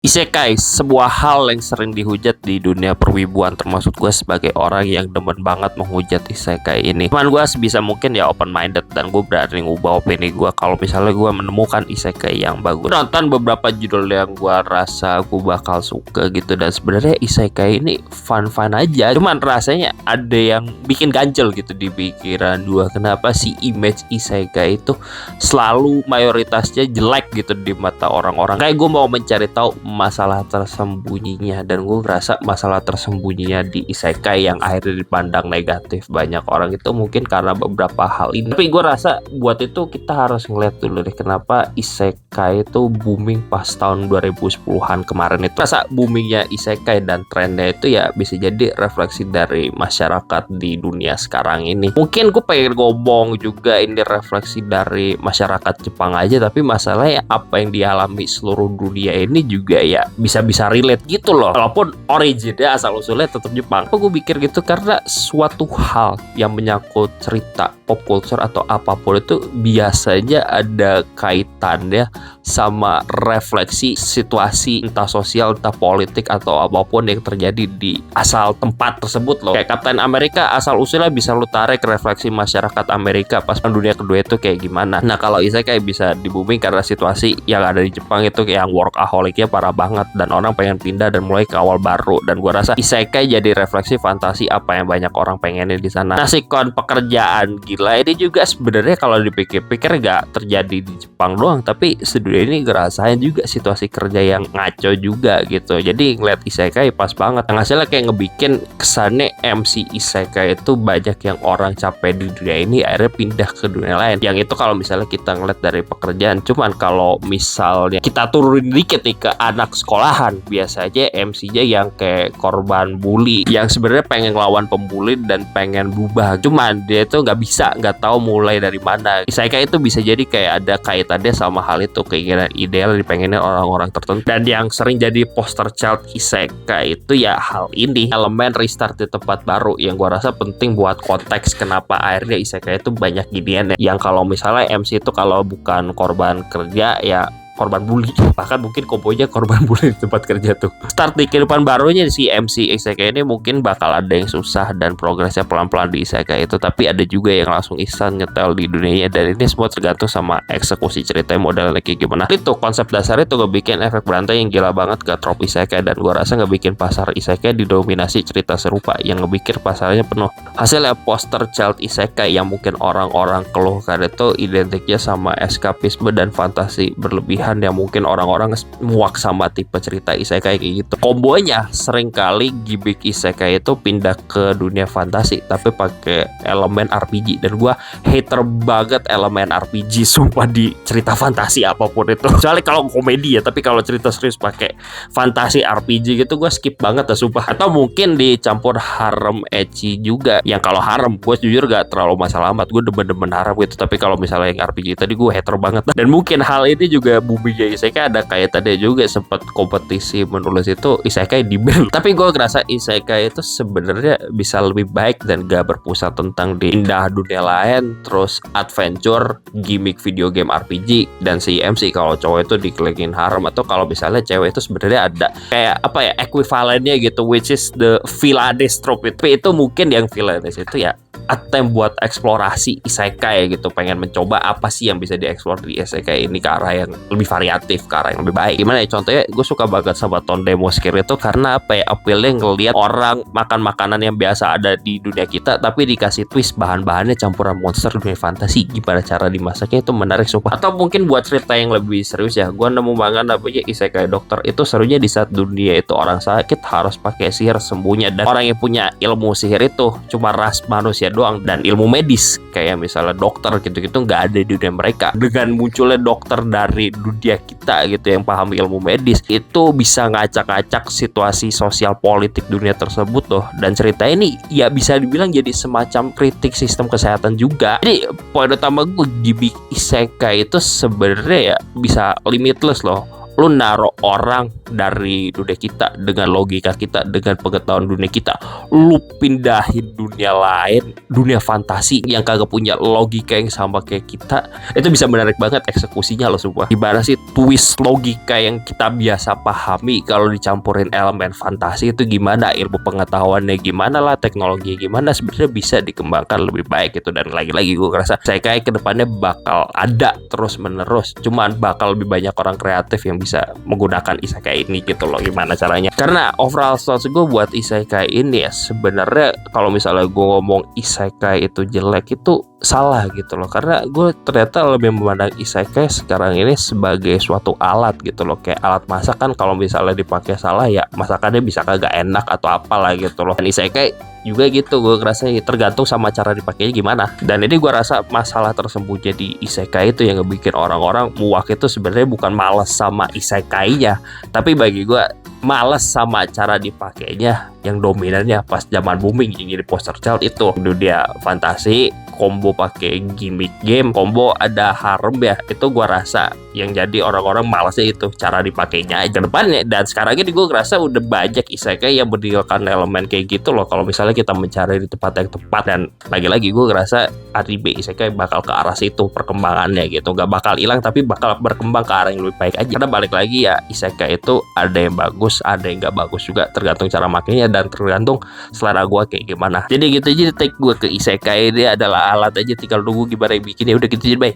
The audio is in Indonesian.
Isekai, sebuah hal yang sering dihujat di dunia perwibuan, termasuk gue sebagai orang yang demen banget menghujat isekai ini. Cuman gue sebisa mungkin ya open minded dan gue berani ngubah opini gue kalau misalnya gue menemukan isekai yang bagus. Gue nonton beberapa judul yang gue rasa gue bakal suka gitu, dan sebenarnya isekai ini fun aja. Cuman rasanya ada yang bikin ganjel gitu di pikiran gue. Kenapa sih image isekai itu selalu mayoritasnya jelek gitu di mata orang-orang? Kayak gue mau mencari tahu masalah tersembunyinya, dan gue ngerasa masalah tersembunyinya di isekai yang akhirnya dipandang negatif banyak orang itu mungkin karena beberapa hal ini. Tapi gue rasa buat itu kita harus ngeliat dulu deh kenapa isekai itu booming pas tahun 2010-an kemarin itu. Rasa boomingnya isekai dan trennya itu ya bisa jadi refleksi dari masyarakat di dunia sekarang ini. Mungkin gue pengen ngomong juga ini refleksi dari masyarakat Jepang aja, tapi masalahnya apa yang dialami seluruh dunia ini juga ya bisa relate gitu loh, walaupun originnya asal usulnya tetap Jepang. Gue pikir gitu karena suatu hal yang menyangkut cerita pop culture atau apapun itu biasanya ada kaitannya sama refleksi situasi entah sosial, entah politik atau apapun yang terjadi di asal tempat tersebut loh. Kayak Captain America asal usulnya bisa lu tarik refleksi masyarakat Amerika pas dunia kedua itu kayak gimana. Nah kalau isekai bisa di booming karena situasi yang ada di Jepang itu kayak yang workaholicnya parah banget dan orang pengen pindah dan mulai ke awal baru. Dan gue rasa isekai jadi refleksi fantasi apa yang banyak orang pengenin di sana. Nah sikon pekerjaan gila ini juga sebenarnya kalau dipikir-pikir gak terjadi di Jepang doang, tapi sedunia ini ngerasain juga situasi kerja yang ngaco juga gitu. Jadi ngeliat isekai pas banget. Hasilnya kayak ngebikin kesannya MC isekai itu banyak yang orang capek di dunia ini akhirnya pindah ke dunia lain. Yang itu kalau misalnya kita ngeliat dari pekerjaan. Cuman kalau misalnya kita turunin dikit nih ke anak sekolahan, biasanya MC-nya yang kayak korban bully yang sebenarnya pengen ngelawan pembuli dan pengen berubah, cuman dia tuh nggak tahu mulai dari mana. Isekai itu bisa jadi kayak ada kaitannya sama hal itu, keinginan ideal dipengenin orang-orang tertentu. Dan yang sering jadi poster child isekai itu ya hal ini, elemen restart di tempat baru, yang gua rasa penting buat konteks kenapa akhirnya isekai itu banyak ginian ya. Yang kalau misalnya MC itu kalau bukan korban kerja ya korban bully, bahkan mungkin kombonya korban bully di tempat kerja tuh. Start di kehidupan barunya si MC isekai ini mungkin bakal ada yang susah dan progresnya pelan-pelan di isekai itu, tapi ada juga yang langsung instan nyetel di dunianya, dan ini semua tergantung sama eksekusi ceritanya modelnya kayak gimana. Itu konsep dasarnya tuh ngebikin efek berantai yang gila banget ke trop isekai, dan gua rasa ngebikin pasar isekai didominasi cerita serupa yang ngebikin pasarnya penuh. Hasilnya poster child isekai yang mungkin orang-orang keluhkan itu identiknya sama eskapisme dan fantasi berlebihan yang mungkin orang-orang muak sama tipe cerita isekai kayak gitu. Kombonya seringkali gimmick isekai itu pindah ke dunia fantasi tapi pakai elemen RPG, dan gua hater banget elemen RPG sumpah di cerita fantasi apapun itu. Kecuali kalau komedi ya, tapi kalau cerita serius pakai fantasi RPG gitu gua skip banget ya sumpah. Atau mungkin dicampur harem ecchi juga, yang kalau harem gua jujur gak terlalu masalah amat, gua demen-demen harem gitu. Tapi kalau misalnya yang RPG tadi gua hater banget. Dan mungkin hal ini juga boomingnya isekai ada kaitannya juga, sempat kompetisi menulis itu isekai di ban. Tapi gue ngerasa isekai itu sebenarnya bisa lebih baik dan gak berpusat tentang di indah dunia lain, terus adventure, gimmick video game RPG, dan si MC kalau cowok itu dikelilingin harem, atau kalau misalnya cewek itu sebenarnya ada kayak apa ya ekuivalennya gitu, which is the Villanes trope itu. Tapi itu mungkin yang Villanes itu ya attempt buat eksplorasi isekai gitu, pengen mencoba apa sih yang bisa dieksplor di isekai ini ke arah yang lebih variatif, ke arah yang lebih baik. Gimana ya contohnya, gue suka banget sama Tonde Moskir itu karena apa ya, appealnya ngelihat orang makan makanan yang biasa ada di dunia kita tapi dikasih twist bahan-bahannya campuran monster dunia fantasi, gimana cara dimasaknya itu menarik sumpah. Atau mungkin buat cerita yang lebih serius ya, gue nemu banget namanya isekai dokter. Itu serunya di saat dunia itu orang sakit harus pakai sihir sembuhnya, dan orang yang punya ilmu sihir itu cuma ras manusia doang, dan ilmu medis kayak misalnya dokter gitu-gitu nggak ada di dunia mereka. Dengan munculnya dokter dari dunia kita gitu yang paham ilmu medis, itu bisa ngacak-ngacak situasi sosial politik dunia tersebut loh. Dan cerita ini ya bisa dibilang jadi semacam kritik sistem kesehatan juga. Jadi poin utama gue gimmick isekai itu sebenarnya ya bisa limitless loh. lu naruh orang dari dunia kita dengan logika kita, dengan pengetahuan dunia kita, lu pindahin dunia lain, dunia fantasi yang kagak punya logika yang sama kayak kita, itu bisa menarik banget eksekusinya loh semua. Gimana sih twist logika yang kita biasa pahami kalau dicampurin elemen fantasi itu gimana, ilmu pengetahuannya gimana lah, teknologi gimana, sebenarnya bisa dikembangkan lebih baik gitu. Dan lagi-lagi gue ngerasa isekai kedepannya bakal ada terus menerus, cuman bakal lebih banyak orang kreatif yang bisa menggunakan isekai ini gitu loh. Gimana caranya? Karena overall thoughts gue buat isekai ini ya, sebenarnya kalau misalnya gue ngomong isekai itu jelek itu salah gitu loh, karena gue ternyata lebih memandang isekai sekarang ini sebagai suatu alat gitu loh, kayak alat masak kan, kalau misalnya dipakai salah ya masakannya bisa kagak enak atau apalah gitu loh. Dan isekai juga gitu, gue ngerasa tergantung sama cara dipakainya gimana. Dan ini gue rasa masalah tersembunyi di isekai itu yang ngebikin orang-orang muak itu sebenarnya bukan males sama isekainya, tapi bagi gue males sama cara dipakainya yang dominannya pas zaman booming yang jadi poster child itu dunia fantasi combo pakai gimmick game, combo ada harem ya, itu gua rasa yang jadi orang-orang malasnya itu cara dipakainya ke depannya. Dan sekarang ini gue ngerasa udah banyak isekai yang meninggalkan elemen kayak gitu loh kalau misalnya kita mencari di tempat yang tepat. Dan lagi-lagi gue ngerasa anime isekai bakal ke arah situ perkembangannya gitu, gak bakal hilang tapi bakal berkembang ke arah yang lebih baik aja. Karena balik lagi ya, isekai itu ada yang bagus, ada yang gak bagus juga, tergantung cara makainya dan tergantung selera gue kayak gimana. Jadi gitu aja take gue ke isekai ini adalah alat aja, tinggal nunggu gimana yang bikinnya. Udah gitu aja, bye.